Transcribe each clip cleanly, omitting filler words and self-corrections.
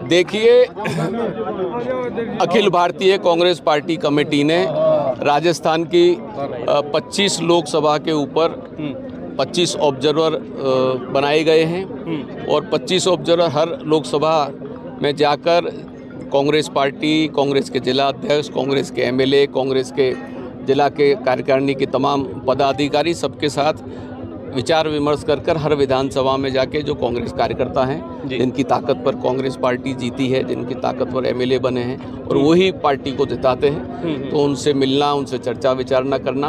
देखिए, Akhil Bharatiya Congress party committee ने राजस्थान की 25 लोकसभा के ऊपर 25 ऑब्जर्वर बनाए गए हैं और 25 ऑब्जर्वर हर लोकसभा में जाकर कांग्रेस पार्टी, कांग्रेस के जिला अध्यक्ष, कांग्रेस के एमएलए, कांग्रेस के जिला के कार्यकारिणी के तमाम पदाधिकारी सबके साथ विचार विमर्श कर हर विधानसभा में जाके जो कांग्रेस कार्यकर्ता हैं, जिनकी ताकत पर कांग्रेस पार्टी जीती है, जिनकी ताकत पर एमएलए बने हैं और वही पार्टी को जिताते हैं, तो उनसे मिलना, उनसे चर्चा विचारणा करना।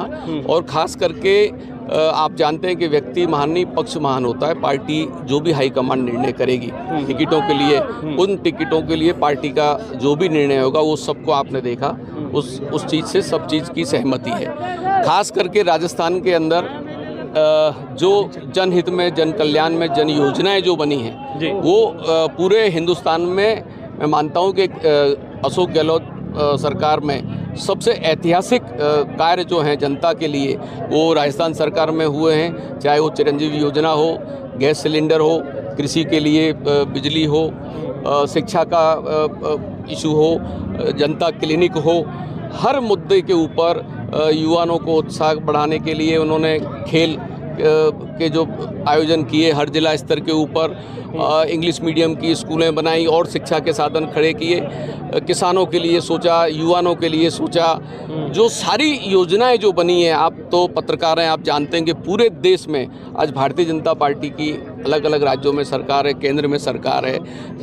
और ख़ास करके आप जानते हैं कि व्यक्ति महान नहीं, पक्ष महान होता है। पार्टी जो भी हाईकमांड निर्णय करेगी टिकटों के लिए, उन टिकटों के लिए पार्टी का जो भी निर्णय होगा वो सबको आपने देखा, उस चीज़ से सब चीज़ की सहमति है। खास करके राजस्थान के अंदर जो जनहित में, जन कल्याण में, जन योजनाएं जो बनी हैं वो पूरे हिंदुस्तान में मैं मानता हूं कि अशोक गहलोत सरकार में सबसे ऐतिहासिक कार्य जो हैं जनता के लिए वो राजस्थान सरकार में हुए हैं। चाहे वो चिरंजीवी योजना हो, गैस सिलेंडर हो, कृषि के लिए बिजली हो, शिक्षा का इशू हो, जनता क्लिनिक हो, हर मुद्दे के ऊपर युवाओं को उत्साह बढ़ाने के लिए उन्होंने खेल के जो आयोजन किए, हर जिला स्तर के ऊपर इंग्लिश मीडियम की स्कूलें बनाई और शिक्षा के साधन खड़े किए, किसानों के लिए सोचा, युवाओं के लिए सोचा। जो सारी योजनाएं जो बनी हैं, आप तो पत्रकार हैं, आप जानते हैं कि पूरे देश में आज भारतीय जनता पार्टी की अलग अलग राज्यों में सरकार है, केंद्र में सरकार है।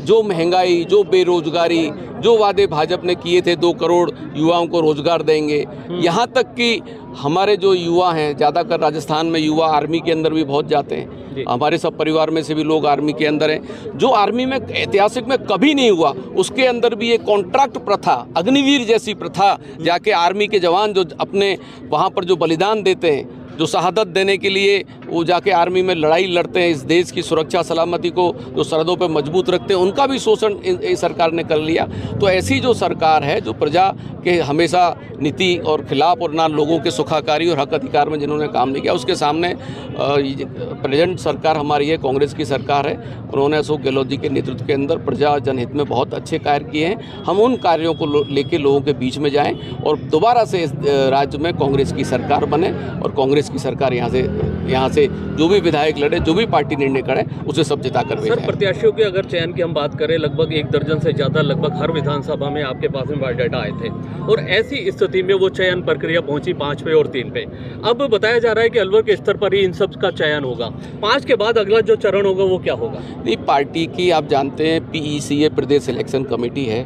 जो महंगाई, जो बेरोजगारी, जो वादे भाजपा ने किए थे 2 करोड़ युवाओं को रोजगार देंगे, यहाँ तक कि हमारे जो युवा हैं, ज़्यादातर राजस्थान में युवा आर्मी के अंदर भी बहुत जाते हैं। हमारे सब परिवार में से भी लोग आर्मी के अंदर हैं। जो आर्मी में ऐतिहासिक में कभी नहीं हुआ, उसके अंदर भी ये कॉन्ट्रैक्ट प्रथा, अग्निवीर जैसी प्रथा, जाके आर्मी के जवान जो अपने वहाँ पर जो बलिदान देते हैं, जो शहादत देने के लिए वो जाके आर्मी में लड़ाई लड़ते हैं, इस देश की सुरक्षा सलामती को जो सरहदों पे मजबूत रखते हैं, उनका भी शोषण इस सरकार ने कर लिया। तो ऐसी जो सरकार है जो प्रजा के हमेशा नीति और खिलाफ और ना लोगों के सुखाकारी और हक अधिकार में जिन्होंने काम नहीं किया, उसके सामने प्रेजेंट सरकार हमारी है, कांग्रेस की सरकार है। उन्होंने अशोक गहलोत जी के नेतृत्व के अंदर प्रजा जनहित में बहुत अच्छे कार्य किए हैं। हम उन कार्यों को लेके लोगों के बीच में जाएं और दोबारा से इस राज्य में कांग्रेस की सरकार बने और कांग्रेस की सरकार यहाँ से जो भी विधायक लड़े, जो भी पार्टी निर्णय करे, उसे सब जिता कर भेजें। सर, प्रत्याशियों के अगर चयन की हम बात करें, लगभग 1 दर्जन से ज़्यादा लगभग हर विधानसभा में आपके पास में बायोडाटा आए थे और ऐसी स्थिति में वो चयन प्रक्रिया पहुंची 5 पे और 3 पे। अब बताया जा रहा है कि अलवर के स्तर पर ही इन सब का चयन होगा। 5 के बाद अगला जो चरण होगा वो क्या होगा? नहीं, पार्टी की आप जानते हैं PECA प्रदेश इलेक्शन कमेटी है,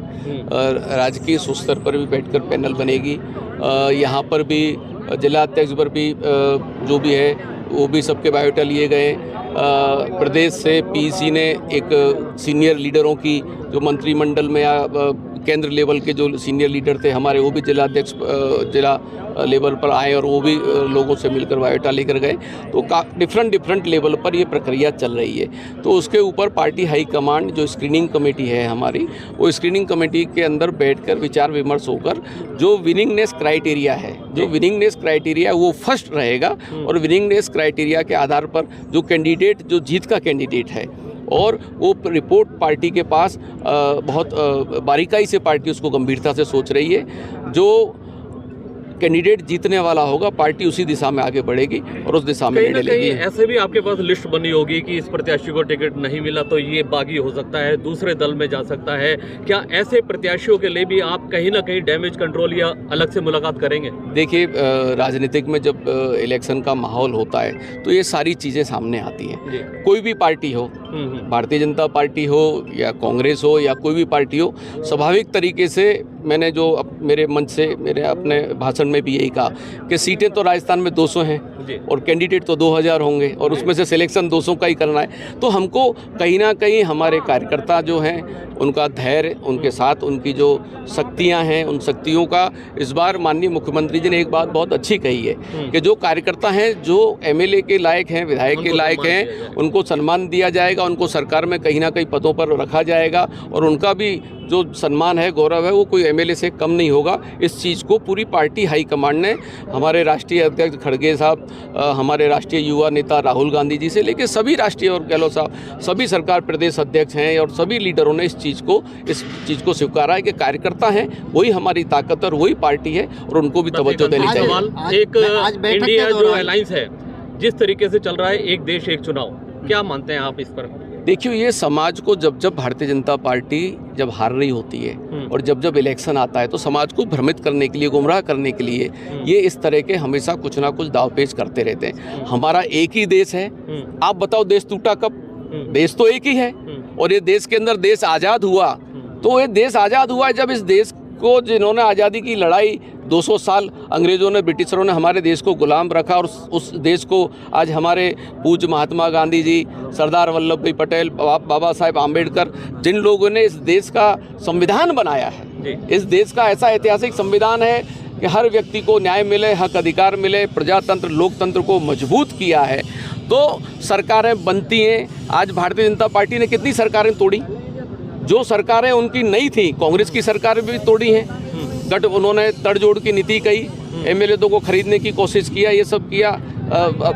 राज्य के उस स्तर पर भी बैठकर पैनल बनेगी। यहाँ पर भी जिला अध्यक्ष पर भी जो भी है वो भी सबके बायोडाटा लिए गए। प्रदेश से PEC ने एक सीनियर लीडरों की जो मंत्रिमंडल में या केंद्र लेवल के जो सीनियर लीडर थे हमारे, वो भी जिला अध्यक्ष जिला लेवल पर आए और वो भी लोगों से मिलकर बायोडाटा लेकर गए। तो डिफरेंट लेवल पर ये प्रक्रिया चल रही है। तो उसके ऊपर पार्टी हाई कमांड जो स्क्रीनिंग कमेटी है हमारी, वो स्क्रीनिंग कमेटी के अंदर बैठकर विचार विमर्श होकर जो विनिंगनेस क्राइटेरिया है, जो विनिंगनेस क्राइटेरिया वो फर्स्ट रहेगा और विनिंगनेस क्राइटेरिया के आधार पर जो कैंडिडेट, जो जीत का कैंडिडेट है, और वो रिपोर्ट पार्टी के पास बहुत बारीकाई से पार्टी उसको गंभीरता से सोच रही है। जो कैंडिडेट जीतने वाला होगा, पार्टी उसी दिशा में आगे बढ़ेगी और उस दिशा में निर्णय लेगी। ऐसे भी आपके पास लिस्ट बनी होगी कि इस प्रत्याशी को टिकट नहीं मिला तो ये बागी हो सकता है, दूसरे दल में जा सकता है। क्या ऐसे प्रत्याशियों के लिए भी आप कहीं ना कहीं डैमेज कंट्रोल या अलग से मुलाकात करेंगे? देखिए, राजनीतिक में जब इलेक्शन का माहौल होता है तो ये सारी चीज़ें सामने आती हैं। कोई भी पार्टी हो, भारतीय जनता पार्टी हो या कांग्रेस हो या कोई भी पार्टी हो, स्वाभाविक तरीके से मैंने जो मेरे मंच से मेरे अपने भाषण में भी यही कहा कि सीटें तो राजस्थान में 200 हैं और कैंडिडेट तो 2000 होंगे और उसमें से सिलेक्शन 200 का ही करना है। तो हमको कहीं ना कहीं हमारे कार्यकर्ता जो हैं, उनका धैर्य, उनके साथ उनकी जो शक्तियां हैं, उन शक्तियों का इस बार माननीय मुख्यमंत्री जी ने एक बात बहुत अच्छी कही है कि जो कार्यकर्ता हैं, जो MLA के लायक हैं, विधायक के लायक हैं, उनको सम्मान दिया जाएगा, उनको सरकार में कहीं ना कहीं पदों पर रखा जाएगा और उनका भी जो सम्मान है, गौरव है, वो कोई MLA से कम नहीं होगा। इस चीज़ को पूरी पार्टी हाईकमांड ने, हमारे राष्ट्रीय अध्यक्ष खड़गे साहब हमारे राष्ट्रीय युवा नेता राहुल गांधी जी से लेकर सभी राष्ट्रीय और गहलोत साहब सभी सरकार प्रदेश अध्यक्ष हैं और सभी लीडरों ने इस चीज़ को स्वीकारा है कि कार्यकर्ता हैं वही हमारी ताकत और वही पार्टी है और उनको भी तवज्जो देनी चाहिए। सवाल एक इंडिया जो अलायंस है जिस तरीके से चल रहा है, एक देश एक चुनाव, क्या मानते हैं आप इस पर? देखिए, ये समाज को जब भारतीय जनता पार्टी जब हार रही होती है और जब इलेक्शन आता है तो समाज को भ्रमित करने के लिए, गुमराह करने के लिए ये इस तरह के हमेशा कुछ ना कुछ दावपेच करते रहते हैं। हमारा एक ही देश है, आप बताओ देश टूटा कब? देश तो एक ही है और ये देश के अंदर देश आज़ाद हुआ तो ये देश आज़ाद हुआ जब इस देश को जिन्होंने आज़ादी की लड़ाई 200 साल अंग्रेज़ों ने, ब्रिटिशरों ने हमारे देश को गुलाम रखा और उस देश को आज हमारे पूज्य महात्मा गांधी जी, सरदार वल्लभ भाई पटेल, बाबा साहेब आम्बेडकर, जिन लोगों ने इस देश का संविधान बनाया है, इस देश का ऐसा ऐतिहासिक संविधान है कि हर व्यक्ति को न्याय मिले, हक अधिकार मिले, प्रजातंत्र लोकतंत्र को मजबूत किया है। तो सरकारें बनती हैं। आज भारतीय जनता पार्टी ने कितनी सरकारें तोड़ी? जो सरकारें उनकी नहीं थी, कांग्रेस की सरकारें भी तोड़ी हैं। उन्होंने तड़जोड़ की नीति कही, एमएलए को खरीदने की कोशिश किया, ये सब किया।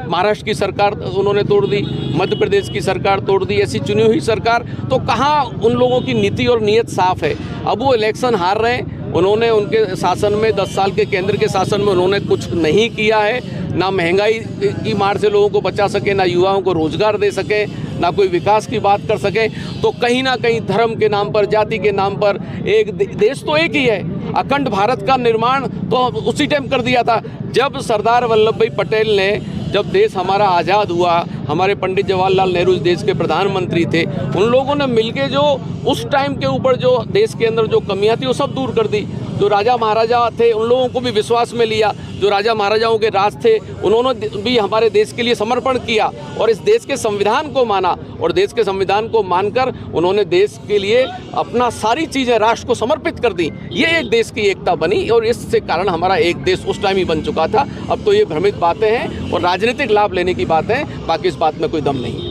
महाराष्ट्र की सरकार उन्होंने तोड़ दी, मध्य प्रदेश की सरकार तोड़ दी, ऐसी चुनी हुई सरकार। तो कहाँ उन लोगों की नीति और नीयत साफ है? अब वो इलेक्शन हार रहे हैं। उन्होंने उनके शासन में 10 साल के केंद्र के शासन में उन्होंने कुछ नहीं किया है, ना महंगाई की मार से लोगों को बचा सके, ना युवाओं को रोजगार दे सके, ना कोई विकास की बात कर सके। तो कहीं ना कहीं धर्म के नाम पर, जाति के नाम पर, एक देश तो एक ही है। अखंड भारत का निर्माण तो उसी टाइम कर दिया था जब सरदार वल्लभ भाई पटेल ने, जब देश हमारा आज़ाद हुआ, हमारे पंडित जवाहरलाल नेहरू इस देश के प्रधानमंत्री थे, उन लोगों ने मिलके जो उस टाइम के ऊपर जो देश के अंदर जो कमियां थी वो सब दूर कर दी। जो राजा महाराजा थे उन लोगों को भी विश्वास में लिया, जो राजा महाराजाओं के राज थे उन्होंने भी हमारे देश के लिए समर्पण किया और इस देश के संविधान को माना और देश के संविधान को मानकर उन्होंने देश के लिए अपना सारी चीज़ें राष्ट्र को समर्पित कर दी। ये एक देश की एकता बनी और इससे कारण हमारा एक देश उस टाइम ही बन चुका था। अब तो ये भ्रमित बातें हैं और राजनीतिक लाभ लेने की बात है, बाकी इस बात में कोई दम नहीं है।